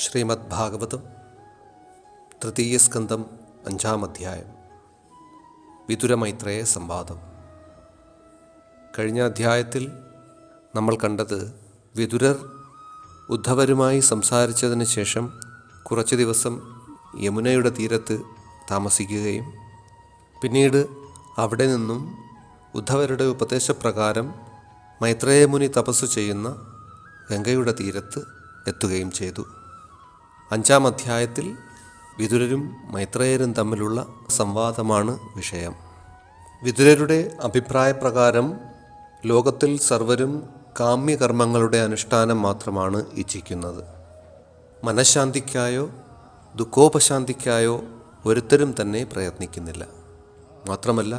ശ്രീമദ് ഭാഗവതം തൃതീയ സ്കന്ധം 5-ാം അധ്യായം. വിതുരമൈത്രേയ സംവാദം. കഴിഞ്ഞ അധ്യായത്തിൽ നമ്മൾ കണ്ടത് വിതുരർ ഉദ്ധവരുമായി സംസാരിച്ചതിന് ശേഷം കുറച്ച് ദിവസം യമുനയുടെ തീരത്ത് താമസിക്കുകയും പിന്നീട് അവിടെ നിന്നും ഉദ്ധവരുടെ ഉപദേശപ്രകാരം മൈത്രേയ മുനി തപസ്സു ചെയ്യുന്ന ഗംഗയുടെ തീരത്ത് എത്തുകയും ചെയ്തു. 5-ാം അധ്യായത്തിൽ വിതുരരും മൈത്രേയരും തമ്മിലുള്ള സംവാദമാണ് വിഷയം. വിതുരരുടെ അഭിപ്രായപ്രകാരം ലോകത്തിൽ സർവരും കാമ്യകർമ്മങ്ങളുടെ അനുഷ്ഠാനം മാത്രമാണ് ഇച്ഛിക്കുന്നത്. മനഃശാന്തിക്കായോ ദുഃഖോപശാന്തിക്കായോ ഒരുത്തരും തന്നെ പ്രയത്നിക്കുന്നില്ല. മാത്രമല്ല,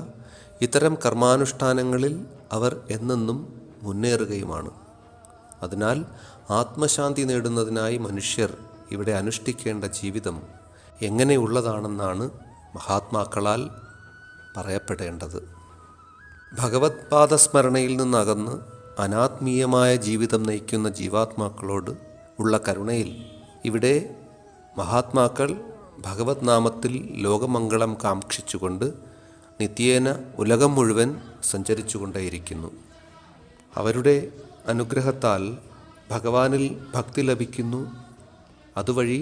ഇത്തരം കർമാനുഷ്ഠാനങ്ങളിൽ അവർ എന്നെന്നും മുന്നേറുകയുമാണ്. അതിനാൽ ആത്മശാന്തി നേടുന്നതിനായി മനുഷ്യർ ഇവിടെ അനുഷ്ഠിക്കേണ്ട ജീവിതം എങ്ങനെയുള്ളതാണെന്നാണ് മഹാത്മാക്കളാൽ പറയപ്പെടേണ്ടത്. ഭഗവത് പാദസ്മരണയിൽ നിന്നകന്ന് അനാത്മീയമായ ജീവിതം നയിക്കുന്ന ജീവാത്മാക്കളോട് ഉള്ള കരുണയിൽ ഇവിടെ മഹാത്മാക്കൾ ഭഗവത് നാമത്തിൽ ലോകമംഗളം കാക്ഷിച്ചുകൊണ്ട് നിത്യേന ഉലകം മുഴുവൻ സഞ്ചരിച്ചുകൊണ്ടേയിരിക്കുന്നു. അവരുടെ അനുഗ്രഹത്താൽ ഭഗവാനിൽ ഭക്തി ലഭിക്കുന്നു. അതുവഴി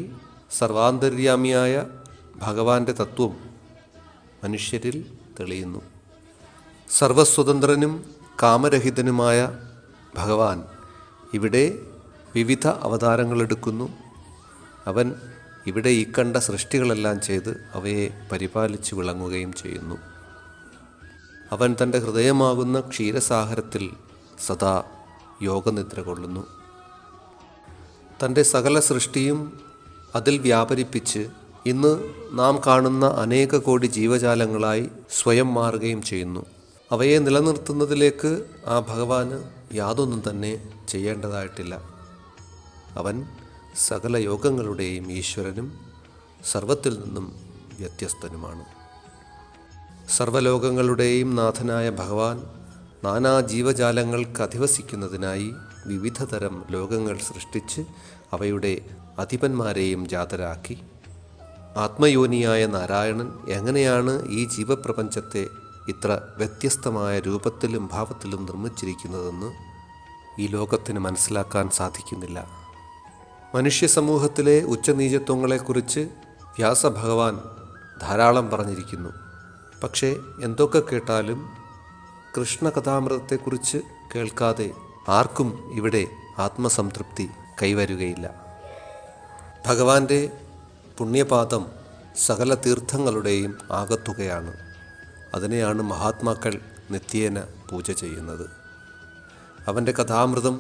സർവാന്തര്യാമിയായ ഭഗവാന്റെ തത്വം മനുഷ്യരിൽ തെളിയുന്നു. സർവസ്വതന്ത്രനും കാമരഹിതനുമായ ഭഗവാൻ ഇവിടെ വിവിധ അവതാരങ്ങളെടുക്കുന്നു. അവൻ ഇവിടെ ഈ കണ്ട സൃഷ്ടികളെല്ലാം ചെയ്ത് അവയെ പരിപാലിച്ചു വിളങ്ങുകയും ചെയ്യുന്നു. അവൻ തൻ്റെ ഹൃദയമാകുന്ന ക്ഷീരസാഗരത്തിൽ സദാ യോഗനിദ്ര കൊള്ളുന്നു. തൻ്റെ സകല സൃഷ്ടിയും അതിൽ വ്യാപരിപ്പിച്ച് ഇന്ന് നാം കാണുന്ന അനേക കോടി ജീവജാലങ്ങളായി സ്വയം മാറുകയും ചെയ്യുന്നു. അവയെ നിലനിർത്തുന്നതിലേക്ക് ആ ഭഗവാന് യാതൊന്നും തന്നെ ചെയ്യേണ്ടതായിട്ടില്ല. അവൻ സകല യോഗങ്ങളുടെയും ഈശ്വരനും സർവത്തിൽ നിന്നും വ്യത്യസ്തനുമാണ്. സർവലോകങ്ങളുടെയും നാഥനായ ഭഗവാൻ നാനാ ജീവജാലങ്ങൾക്ക് അധിവസിക്കുന്നതിനായി വിവിധ തരം ലോകങ്ങൾ സൃഷ്ടിച്ച് അവയുടെ അധിപന്മാരെയും ജാതരാക്കി. ആത്മയോനിയായ നാരായണൻ എങ്ങനെയാണ് ഈ ജീവപ്രപഞ്ചത്തെ ഇത്ര വ്യത്യസ്തമായ രൂപത്തിലും ഭാവത്തിലും നിർമ്മിച്ചിരിക്കുന്നതെന്ന് ഈ ലോകത്തിന് മനസ്സിലാക്കാൻ സാധിക്കുന്നില്ല. മനുഷ്യ സമൂഹത്തിലെ ഉച്ചനീചത്വങ്ങളെക്കുറിച്ച് വ്യാസഭഗവാൻ ധാരാളം പറഞ്ഞിരിക്കുന്നു. പക്ഷേ എന്തൊക്കെ കേട്ടാലും കൃഷ്ണകഥാമൃതത്തെക്കുറിച്ച് കേൾക്കാതെ ആർക്കും ഇവിടെ ആത്മസംതൃപ്തി കൈവരുകയില്ല. ഭഗവാന്റെ പുണ്യപാദം സകല തീർത്ഥങ്ങളുടെയും ആകത്തുകയാണ്. അതിനെയാണ് മഹാത്മാക്കൾ നിത്യേന പൂജ ചെയ്യുന്നത്. അവൻ്റെ കഥാമൃതം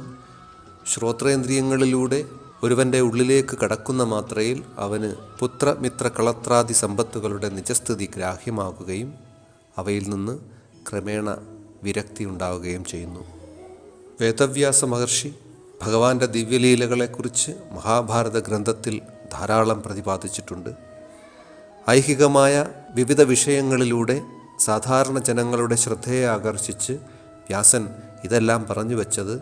ശ്രോത്രേന്ദ്രിയങ്ങളിലൂടെ ഒരുവൻ്റെ ഉള്ളിലേക്ക് കടക്കുന്ന മാത്രയിൽ അവന് പുത്രമിത്ര കളത്രാദി സമ്പത്തുകളുടെ നിജസ്ഥിതി ഗ്രാഹ്യമാകുകയും അവയിൽ നിന്ന് ക്രമേണ വിരക്തി ഉണ്ടാവുകയും ചെയ്യുന്നു. വേദവ്യാസ മഹർഷി ഭഗവാന്റെ ദിവ്യലീലകളെക്കുറിച്ച് മഹാഭാരത ഗ്രന്ഥത്തിൽ ധാരാളം പ്രതിപാദിച്ചിട്ടുണ്ട്. ഐഹികമായ വിവിധ വിഷയങ്ങളിലൂടെ സാധാരണ ജനങ്ങളുടെ ശ്രദ്ധയെ ആകർഷിച്ച് വ്യാസൻ ഇതെല്ലാം പറഞ്ഞു വച്ചത്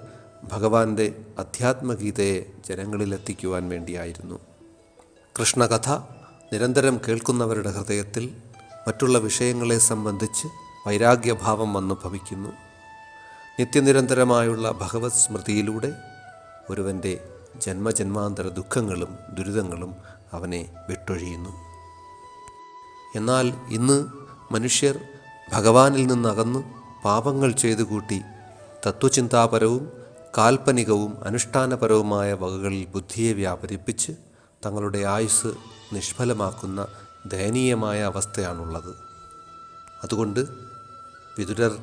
ഭഗവാന്റെ അധ്യാത്മഗീതയെ ജനങ്ങളിലെത്തിക്കുവാൻ വേണ്ടിയായിരുന്നു. കൃഷ്ണകഥ നിരന്തരം കേൾക്കുന്നവരുടെ ഹൃദയത്തിൽ മറ്റുള്ള വിഷയങ്ങളെ സംബന്ധിച്ച് വൈരാഗ്യഭാവം വന്നു ഭവിക്കുന്നു. നിത്യനിരന്തരമായുള്ള ഭഗവത് സ്മൃതിയിലൂടെ ഒരുവൻ്റെ ജന്മജന്മാന്തര ദുഃഖങ്ങളും ദുരിതങ്ങളും അവനെ വിട്ടൊഴിയുന്നു. എന്നാൽ ഇന്ന് മനുഷ്യർ ഭഗവാനിൽ നിന്നകന്ന് പാപങ്ങൾ ചെയ്തു കൂട്ടി തത്വചിന്താപരവും കാൽപ്പനികവും അനുഷ്ഠാനപരവുമായ വകകളിൽ ബുദ്ധിയെ വ്യാപരിപ്പിച്ച് തങ്ങളുടെ ആയുസ് നിഷ്ഫലമാക്കുന്ന ദയനീയമായ അവസ്ഥയാണുള്ളത്. അതുകൊണ്ട് വിതുരർ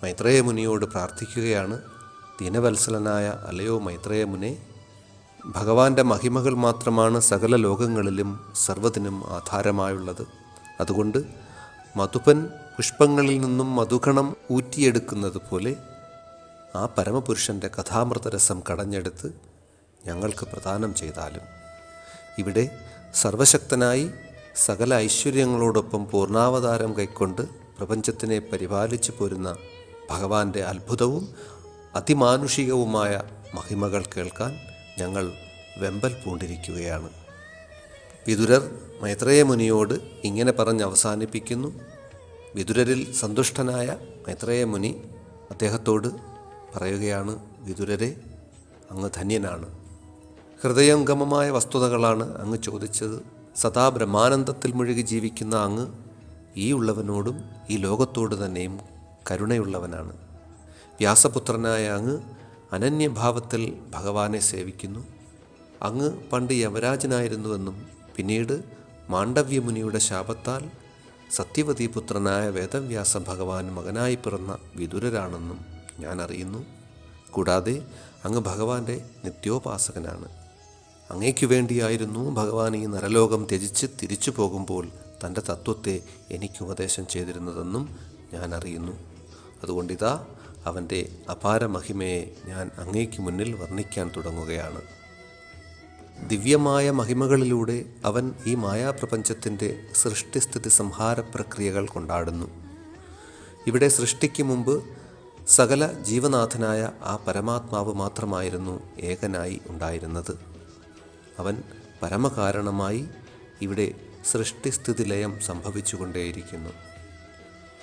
മൈത്രേയ മുനിയോട് പ്രാർത്ഥിക്കുകയാണ്. ദീനവത്സലനായ അലയോ മൈത്രേയ മുനെ, ഭഗവാന്റെ മഹിമകൾ മാത്രമാണ് സകല ലോകങ്ങളിലും സർവ്വതിനും ആധാരമായുള്ളത്. അതുകൊണ്ട് മധുപൻ പുഷ്പങ്ങളിൽ നിന്നും മധുകണം ഊറ്റിയെടുക്കുന്നത് പോലെ ആ പരമപുരുഷൻ്റെ കഥാമൃതരസം കടഞ്ഞെടുത്ത് ഞങ്ങൾക്ക് പ്രദാനം ചെയ്താലും. ഇവിടെ സർവശക്തനായി സകല ഐശ്വര്യങ്ങളോടൊപ്പം പൂർണ്ണാവതാരം കൈക്കൊണ്ട് പ്രപഞ്ചത്തിനെ പരിപാലിച്ചു പോരുന്ന ഭഗവാന്റെ അത്ഭുതവും അതിമാനുഷികവുമായ മഹിമകൾ കേൾക്കാൻ ഞങ്ങൾ വെമ്പൽ പൂണ്ടിരിക്കുകയാണ്. വിതുരർ മൈത്രേയ മുനിയോട് ഇങ്ങനെ പറഞ്ഞ് അവസാനിപ്പിക്കുന്നു. വിതുരരിൽ സന്തുഷ്ടനായ മൈത്രേയ മുനി അദ്ദേഹത്തോട് പറയുകയാണ്, വിതുരരെ, അങ്ങ് ധന്യനാണ്. ഹൃദയംഗമമായ വസ്തുതകളാണ് അങ്ങ് ചോദിച്ചത്. സദാ ബ്രഹ്മാനന്ദത്തിൽ മുഴുകി ജീവിക്കുന്ന അങ്ങ് ഈ ഉള്ളവനോടും ഈ ലോകത്തോട് തന്നെയും കരുണയുള്ളവനാണ്. വ്യാസപുത്രനായ അങ്ങ് അനന്യഭാവത്തിൽ ഭഗവാനെ സേവിക്കുന്നു. അങ്ങ് പണ്ട് യവരാജനായിരുന്നുവെന്നും പിന്നീട് മാണ്ഡവ്യമുനിയുടെ ശാപത്താൽ സത്യവതീപുത്രനായ വേദവ്യാസ ഭഗവാൻ മകനായി പിറന്ന വിതുരരാണെന്നും ഞാൻ അറിയുന്നു. കൂടാതെ അങ്ങ് ഭഗവാന്റെ നിത്യോപാസകനാണ്. അങ്ങയ്ക്കു വേണ്ടിയായിരുന്നു ഭഗവാൻ ഈ നരലോകം ത്യജിച്ച് തിരിച്ചു പോകുമ്പോൾ തൻ്റെ തത്വത്തെ എനിക്ക് ഉപദേശം ചെയ്തിരുന്നതെന്നും ഞാൻ അറിയുന്നു. അതുകൊണ്ടിതാ അവൻ്റെ അപാര മഹിമയെ ഞാൻ അങ്ങയ്ക്ക് മുന്നിൽ വർണ്ണിക്കാൻ തുടങ്ങുകയാണ്. ദിവ്യമായ മഹിമകളിലൂടെ അവൻ ഈ മായാപ്രപഞ്ചത്തിൻ്റെ സൃഷ്ടിസ്ഥിതി സംഹാര പ്രക്രിയകൾ കൊണ്ടാടുന്നു. ഇവിടെ സൃഷ്ടിക്ക് മുമ്പ് സകല ജീവനാഥനായ ആ പരമാത്മാവ് മാത്രമായിരുന്നു ഏകനായി ഉണ്ടായിരുന്നത്. അവൻ പരമകാരണമായി ഇവിടെ സൃഷ്ടിസ്ഥിതി ലയം സംഭവിച്ചുകൊണ്ടേയിരിക്കുന്നു.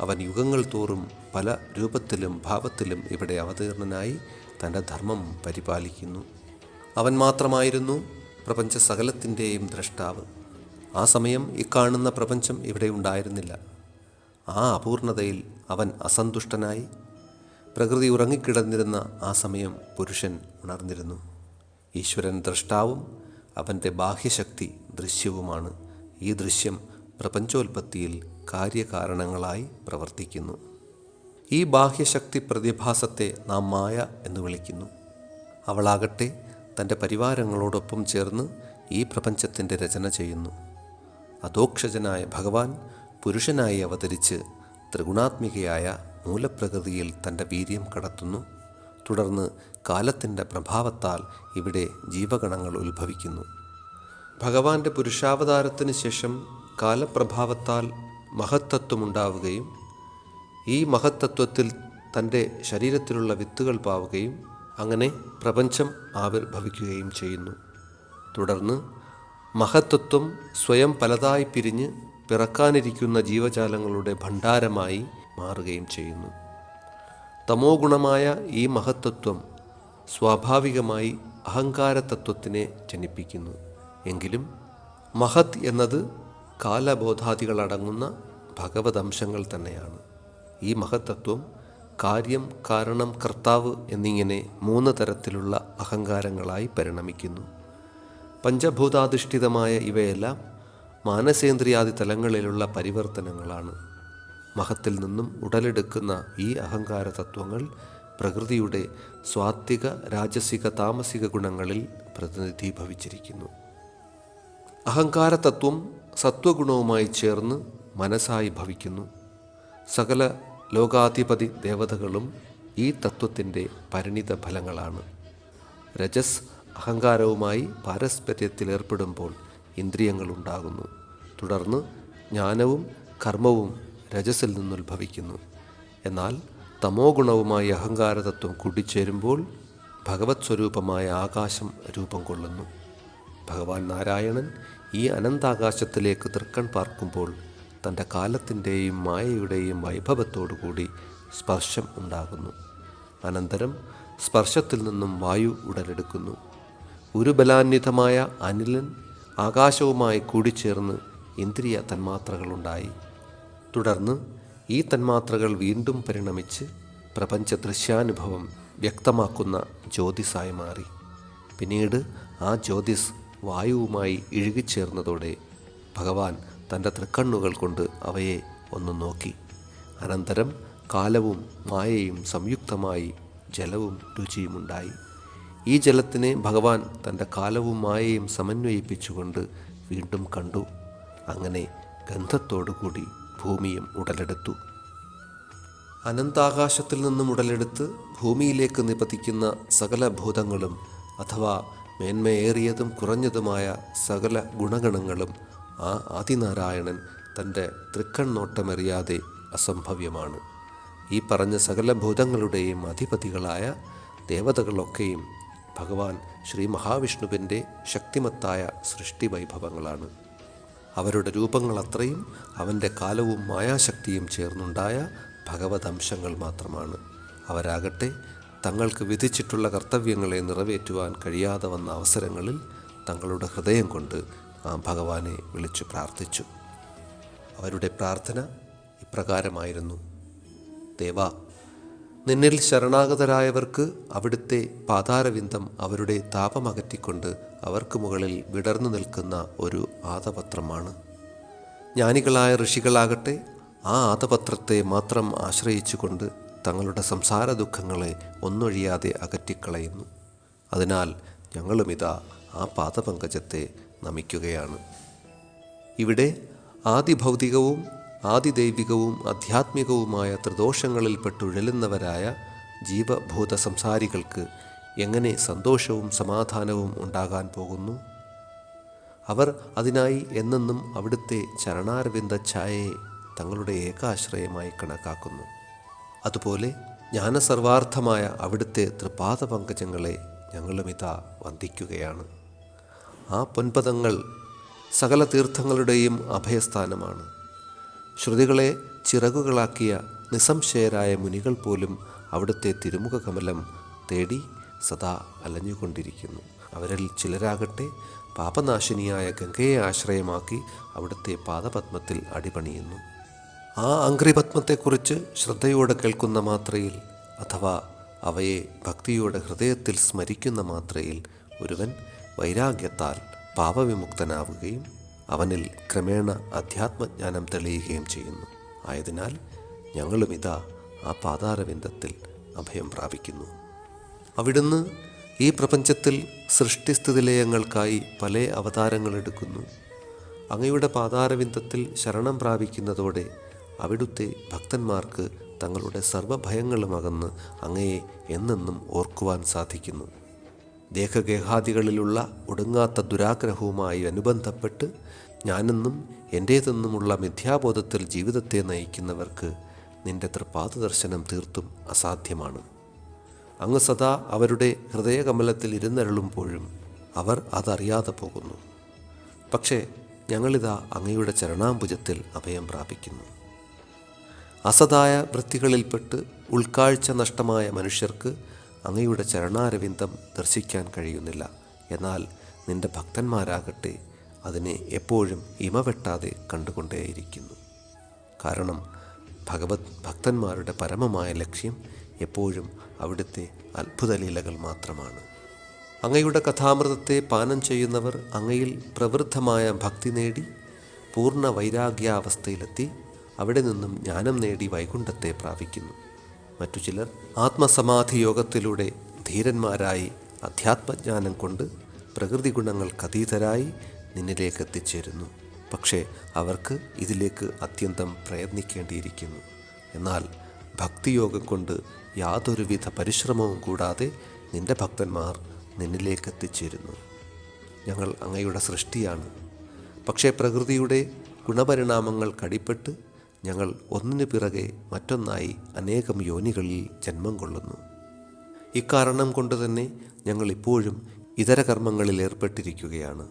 അവൻ യുഗങ്ങൾ തോറും പല രൂപത്തിലും ഭാവത്തിലും ഇവിടെ അവതീർണനായി തൻ്റെ ധർമ്മം പരിപാലിക്കുന്നു. അവൻ മാത്രമായിരുന്നു പ്രപഞ്ച സകലത്തിൻ്റെയും ദ്രഷ്ടാവ്. ആ സമയം ഇക്കാണുന്ന പ്രപഞ്ചം ഇവിടെ ഉണ്ടായിരുന്നില്ല. ആ അപൂർണതയിൽ അവൻ അസന്തുഷ്ടനായി. പ്രകൃതി ഉറങ്ങിക്കിടന്നിരുന്ന ആ സമയം പുരുഷൻ ഉണർന്നിരുന്നു. ഈശ്വരൻ ദ്രഷ്ടാവും അവൻ്റെ ബാഹ്യശക്തി ദൃശ്യവുമാണ്. ഈ ദൃശ്യം പ്രപഞ്ചോൽപത്തിയിൽ കാര്യകാരണങ്ങളായി പ്രവർത്തിക്കുന്നു. ഈ ബാഹ്യശക്തി പ്രതിഭാസത്തെ നാം മായ എന്ന് വിളിക്കുന്നു. അവളാകട്ടെ തൻ്റെ പരിവാരങ്ങളോടൊപ്പം ചേർന്ന് ഈ പ്രപഞ്ചത്തിൻ്റെ രചന ചെയ്യുന്നു. അധോക്ഷജനായ ഭഗവാൻ പുരുഷനായി അവതരിച്ച് ത്രിഗുണാത്മികയായ മൂലപ്രകൃതിയിൽ തൻ്റെ വീര്യം കടത്തുന്നു. തുടർന്ന് കാലത്തിൻ്റെ പ്രഭാവത്താൽ ഇവിടെ ജീവഗണങ്ങൾ ഉത്ഭവിക്കുന്നു. ഭഗവാന്റെ പുരുഷാവതാരത്തിന് ശേഷം കാലപ്രഭാവത്താൽ മഹത്തത്വമുണ്ടാവുകയും ഈ മഹത്തത്വത്തിൽ തൻ്റെ ശരീരത്തിലുള്ള വിത്തുകൾ പാവുകയും അങ്ങനെ പ്രപഞ്ചം ആവിർഭവിക്കുകയും ചെയ്യുന്നു. തുടർന്ന് മഹത്തത്വം സ്വയം പലതായി പിരിഞ്ഞ് പിറക്കാനിരിക്കുന്ന ജീവജാലങ്ങളുടെ ഭണ്ഡാരമായി മാറുകയും ചെയ്യുന്നു. തമോ ഗുണമായ ഈ മഹത്തത്വം സ്വാഭാവികമായി അഹങ്കാരതത്വത്തിനെ ജനിപ്പിക്കുന്നു. എങ്കിലും മഹത് എന്നത് കാലബോധാദികളടങ്ങുന്ന ഭഗവദംശങ്ങൾ തന്നെയാണ്. ഈ മഹത്തത്വം കാര്യം, കാരണം, കർത്താവ് എന്നിങ്ങനെ 3 തരത്തിലുള്ള അഹങ്കാരങ്ങളായി പരിണമിക്കുന്നു. പഞ്ചഭൂതാധിഷ്ഠിതമായ ഇവയെല്ലാം മാനസേന്ദ്രിയാദി തലങ്ങളിലുള്ള പരിവർത്തനങ്ങളാണ്. മഹത്തിൽ നിന്നും ഉടലെടുക്കുന്ന ഈ അഹങ്കാര തത്വങ്ങൾ പ്രകൃതിയുടെ സ്വാത്വിക, രാജസിക, താമസിക ഗുണങ്ങളിൽ പ്രതിനിധീഭവിച്ചിരിക്കുന്നു. അഹങ്കാരതത്വം സത്വഗുണവുമായി ചേർന്ന് മനസ്സായി ഭവിക്കുന്നു. സകല ലോകാധിപതി ദേവതകളും ഈ തത്വത്തിൻ്റെ പരിണിത ഫലങ്ങളാണ്. രജസ് അഹങ്കാരവുമായി പാരസ്പര്യത്തിലേർപ്പെടുമ്പോൾ ഇന്ദ്രിയങ്ങളുണ്ടാകുന്നു. തുടർന്ന് ജ്ഞാനവും കർമ്മവും രജസിൽ നിന്നുത്ഭവിക്കുന്നു. എന്നാൽ തമോ ഗുണവുമായി അഹങ്കാരതത്വം കൂടിച്ചേരുമ്പോൾ ഭഗവത് സ്വരൂപമായ ആകാശം രൂപം കൊള്ളുന്നു. ഭഗവാൻ നാരായണൻ ഈ അനന്താകാശത്തിലേക്ക് തൃക്കൺ പാർക്കുമ്പോൾ തൻ്റെ കാലത്തിൻ്റെയും മായയുടെയും വൈഭവത്തോടുകൂടി സ്പർശം ഉണ്ടാകുന്നു. അനന്തരം സ്പർശത്തിൽ നിന്നും വായു ഉടലെടുക്കുന്നു. ഉരുബലാന്വിതമായ അനിലൻ ആകാശവുമായി കൂടിച്ചേർന്ന് ഇന്ദ്രിയ തന്മാത്രകളുണ്ടായി. തുടർന്ന് ഈ തന്മാത്രകൾ വീണ്ടും പരിണമിച്ച് പ്രപഞ്ച ദൃശ്യാനുഭവം വ്യക്തമാക്കുന്ന ജ്യോതിസായി മാറി. പിന്നീട് ആ ജ്യോതിസ് വായുവുമായി ഇഴുകിച്ചേർന്നതോടെ ഭഗവാൻ തൻ്റെ തൃക്കണ്ണുകൾ കൊണ്ട് അവയെ ഒന്ന് നോക്കി. അനന്തരം കാലവും മായയും സംയുക്തമായി ജലവും രുചിയുമുണ്ടായി. ഈ ജലത്തിനെ ഭഗവാൻ തൻ്റെ കാലവും മായയും സമന്വയിപ്പിച്ചുകൊണ്ട് വീണ്ടും കണ്ടു. അങ്ങനെ ഗന്ധത്തോടുകൂടി ഭൂമിയും ഉടലെടുത്തു. അനന്താകാശത്തിൽ നിന്നും ഉടലെടുത്ത് ഭൂമിയിലേക്ക് നിപതിക്കുന്ന സകല ഭൂതങ്ങളും അഥവാ മേന്മയേറിയതും കുറഞ്ഞതുമായ സകല ഗുണഗണങ്ങളും ആ ആദിനാരായണൻ തൻ്റെ തൃക്കണ്ണോട്ടമെറിയാതെ അസംഭവ്യമാണ്. ഈ പറഞ്ഞ സകല ഭൂതങ്ങളുടെയും അധിപതികളായ ദേവതകളൊക്കെയും ഭഗവാൻ ശ്രീ മഹാവിഷ്ണുവിൻ്റെ ശക്തിമത്തായ സൃഷ്ടി വൈഭവങ്ങളാണ്. അവരുടെ രൂപങ്ങളത്രയും അവൻ്റെ കാലവും മായാശക്തിയും ചേർന്നുണ്ടായ ഭഗവതംശങ്ങൾ മാത്രമാണ്. അവരാകട്ടെ തങ്ങൾക്ക് വിധിച്ചിട്ടുള്ള കർത്തവ്യങ്ങളെ നിറവേറ്റുവാൻ കഴിയാതെ വന്ന അവസരങ്ങളിൽ തങ്ങളുടെ ഹൃദയം കൊണ്ട് ആ ഭഗവാനെ വിളിച്ചു പ്രാർത്ഥിച്ചു. അവരുടെ പ്രാർത്ഥന ഇപ്രകാരമായിരുന്നു: ദേവാ, നിന്നിൽ ശരണാഗതരായവർക്ക് അവിടുത്തെ പാതാരവിന്ദം അവരുടെ താപമകറ്റിക്കൊണ്ട് അവർക്ക് മുകളിൽ വിടർന്നു നിൽക്കുന്ന ഒരു ആദപത്രമാണ്. ജ്ഞാനികളായ ഋഷികളാകട്ടെ ആ ആദപത്രത്തെ മാത്രം ആശ്രയിച്ചുകൊണ്ട് തങ്ങളുടെ സംസാര ദുഃഖങ്ങളെ ഒന്നൊഴിയാതെ അകറ്റിക്കളയുന്നു. അതിനാൽ ഞങ്ങളുമിതാ ആ പാദപങ്കജത്തെ നമിക്കുകയാണ്. ഇവിടെ ആദിഭൗതികവും ആദിദൈവികവും ആധ്യാത്മികവുമായ ത്രിദോഷങ്ങളിൽപ്പെട്ടുഴലുന്നവരായ ജീവഭൂത സംസാരികൾക്ക് എങ്ങനെ സന്തോഷവും സമാധാനവും ഉണ്ടാകാൻ പോകുന്നു? അവർ അതിനായി എന്നെന്നും അവിടുത്തെ ചരണാരവിന്ദ ഛായയെ തങ്ങളുടെ ഏകാശ്രയമായി കണക്കാക്കുന്നു. അതുപോലെ ജ്ഞാനസർവാർത്ഥമായ അവിടുത്തെ തൃപാദപങ്കജങ്ങളെ ഞങ്ങളുമിതാ വന്ദിക്കുകയാണ്. ആ പൊൻപദങ്ങൾ സകല തീർത്ഥങ്ങളുടെയും അഭയസ്ഥാനമാണ്. ശ്രുതികളെ ചിറകുകളാക്കിയ നിസ്സംശയരായ മുനികൾ പോലും അവിടുത്തെ തിരുമുഖ കമലം തേടി സദാ അലഞ്ഞുകൊണ്ടിരിക്കുന്നു. അവരിൽ ചിലരാകട്ടെ പാപനാശിനിയായ ഗംഗയെ ആശ്രയമാക്കി അവിടുത്തെ പാദപത്മത്തിൽ അടിപണിയുന്നു. ആ അംഘ്രിപത്മത്തെക്കുറിച്ച് ശ്രദ്ധയോടെ കേൾക്കുന്ന മാത്രയിൽ അഥവാ അവയെ ഭക്തിയോടെ ഹൃദയത്തിൽ സ്മരിക്കുന്ന മാത്രയിൽ ഒരുവൻ വൈരാഗ്യത്താൽ പാപവിമുക്തനാവുകയും അവനിൽ ക്രമേണ അധ്യാത്മജ്ഞാനം തെളിയുകയും ചെയ്യുന്നു. ആയതിനാൽ ഞങ്ങളുമിതാ ആ പാതാരവിന്ദത്തിൽ അഭയം പ്രാപിക്കുന്നു. അവിടുന്ന് ഈ പ്രപഞ്ചത്തിൽ സൃഷ്ടിസ്ഥിതിലയങ്ങൾക്കായി പല അവതാരങ്ങളെടുക്കുന്നു. അങ്ങയുടെ പാതാരവിന്ദത്തിൽ ശരണം പ്രാപിക്കുന്നതോടെ അവിടുത്തെ ഭക്തന്മാർക്ക് തങ്ങളുടെ സർവ്വഭയങ്ങളും അകന്ന് അങ്ങയെ എന്നെന്നും ഓർക്കുവാൻ സാധിക്കുന്നു. ദേഹഗേഹാദികളിലുള്ള ഒടുങ്ങാത്ത ദുരാഗ്രഹവുമായി അനുബന്ധപ്പെട്ട് ഞാനെന്നും എൻ്റേതെന്നുമുള്ള മിഥ്യാബോധത്തിൽ ജീവിതത്തെ നയിക്കുന്നവർക്ക് നിന്റെ തൃപാദദർശനം തീർത്തും അസാധ്യമാണ്. അങ്ങ് സദാ അവരുടെ ഹൃദയകമലത്തിൽ ഇരുന്നരുളുമ്പോഴും അവർ അതറിയാതെ പോകുന്നു. പക്ഷേ ഞങ്ങളിതാ അങ്ങയുടെ ചരണാംബുജത്തിൽ അഭയം പ്രാപിക്കുന്നു. അസതായ വൃത്തികളിൽപ്പെട്ട് ഉൾക്കാഴ്ച നഷ്ടമായ മനുഷ്യർക്ക് അങ്ങയുടെ ചരണാരവിന്ദം ദർശിക്കാൻ കഴിയുന്നില്ല. എന്നാൽ നിന്റെ ഭക്തന്മാരാകട്ടെ അതിനെ എപ്പോഴും ഇമവെട്ടാതെ കണ്ടുകൊണ്ടേയിരിക്കുന്നു. കാരണം ഭക്തന്മാരുടെ പരമമായ ലക്ഷ്യം എപ്പോഴും അവിടുത്തെ അത്ഭുതലീലകൾ മാത്രമാണ്. അങ്ങയുടെ കഥാമൃതത്തെ പാനം ചെയ്യുന്നവർ അങ്ങയിൽ പ്രവൃദ്ധമായ ഭക്തി നേടി പൂർണ്ണ വൈരാഗ്യാവസ്ഥയിലെത്തി അവിടെ നിന്നും ജ്ഞാനം നേടി വൈകുണ്ഠത്തെ പ്രാപിക്കുന്നു. മറ്റു ചിലർ ആത്മസമാധി യോഗത്തിലൂടെ ധീരന്മാരായി അധ്യാത്മജ്ഞാനം കൊണ്ട് പ്രകൃതി ഗുണങ്ങൾക്കതീതരായി നിന്നിലേക്ക് എത്തിച്ചേരുന്നു. പക്ഷേ അവർക്ക് ഇതിലേക്ക് അത്യന്തം പ്രയത്നിക്കേണ്ടിയിരിക്കുന്നു. എന്നാൽ ഭക്തിയോഗം കൊണ്ട് യാതൊരുവിധ പരിശ്രമവും കൂടാതെ നിന്റെ ഭക്തന്മാർ നിന്നിലേക്ക് എത്തിച്ചേരുന്നു. ഞങ്ങൾ അങ്ങയുടെ സൃഷ്ടിയാണ്. പക്ഷേ പ്രകൃതിയുടെ ഗുണപരിണാമങ്ങൾ കടിപ്പെട്ട് ഞങ്ങൾ ഒന്നിനു പിറകെ മറ്റൊന്നായി അനേകം യോനികളിൽ ജന്മം കൊള്ളുന്നു. ഇക്കാരണം കൊണ്ട് തന്നെ ഞങ്ങൾ ഇപ്പോഴും ഇതര കർമ്മങ്ങളിൽ ഏർപ്പെട്ടിരിക്കുകയാണ്.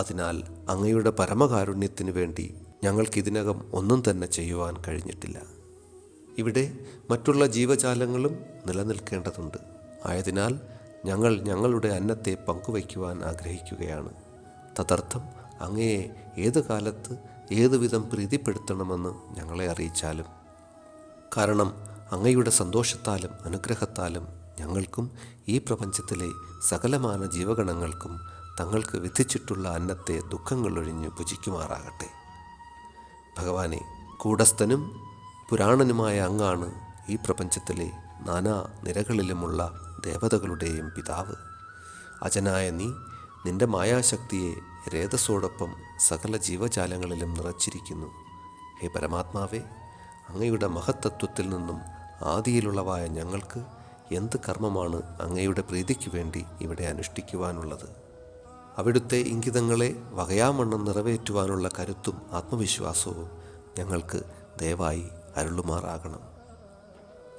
അതിനാൽ അങ്ങയുടെ പരമകാരുണ്യത്തിനു വേണ്ടി ഞങ്ങൾക്കിതിനകം ഒന്നും തന്നെ ചെയ്യുവാൻ കഴിഞ്ഞിട്ടില്ല. ഇവിടെ മറ്റുള്ള ജീവജാലങ്ങളും നിലനിൽക്കേണ്ടതുണ്ട്. ആയതിനാൽ ഞങ്ങൾ ഞങ്ങളുടെ അന്നത്തെ പങ്കുവയ്ക്കുവാൻ ആഗ്രഹിക്കുകയാണ്. തദർത്ഥം അങ്ങയെ ഏതു കാലത്ത് ഏതുവിധം പ്രീതിപ്പെടുത്തണമെന്ന് ഞങ്ങളെ അറിയിച്ചാലും. കാരണം അങ്ങയുടെ സന്തോഷത്താലും അനുഗ്രഹത്താലും ഞങ്ങൾക്കും ഈ പ്രപഞ്ചത്തിലെ സകലമാന ജീവഗണങ്ങൾക്കും തങ്ങൾക്ക് വിധിച്ചിട്ടുള്ള അന്നത്തെ ദുഃഖങ്ങളൊഴിഞ്ഞ് ഭുജിക്കുമാറാകട്ടെ. ഭഗവാനെ, കൂടസ്ഥനും പുരാണനുമായ അങ്ങാണ് ഈ പ്രപഞ്ചത്തിലെ നാനാ നിരകളിലുമുള്ള ദേവതകളുടെയും പിതാവ്. അജനായ നീ നിന്റെ മായാശക്തിയെ രേതസ്സോടൊപ്പം സകല ജീവജാലങ്ങളിലും നിറച്ചിരിക്കുന്നു. ഹേ പരമാത്മാവേ, അങ്ങയുടെ മഹത്തത്വത്തിൽ നിന്നും ആദിയിലുള്ളവായ ഞങ്ങൾക്ക് എന്ത് കർമ്മമാണ് അങ്ങയുടെ പ്രീതിക്ക് വേണ്ടി ഇവിടെ അനുഷ്ഠിക്കുവാനുള്ളത്? അവിടുത്തെ ഇംഗിതങ്ങളെ വകയാമണ്ണം നിറവേറ്റുവാനുള്ള കരുത്തും ആത്മവിശ്വാസവും ഞങ്ങൾക്ക് ദയവായി അരുളുമാറാകണം.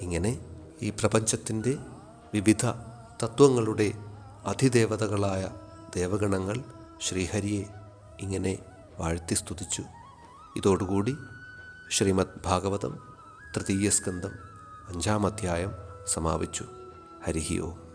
ഇങ്ങനെ ഈ പ്രപഞ്ചത്തിൻ്റെ വിവിധ തത്വങ്ങളുടെ അധിദേവതകളായ ദേവഗണങ്ങൾ ശ്രീഹരിയെ ഇങ്ങനെ വാഴ്ത്തി സ്തുതിച്ചു. ഇതോടുകൂടി ശ്രീമദ് ഭാഗവതം തൃതീയ സ്കന്ധം 5-ാം അധ്യായം സമാപിച്ചു. ഹരിഹി ഓം.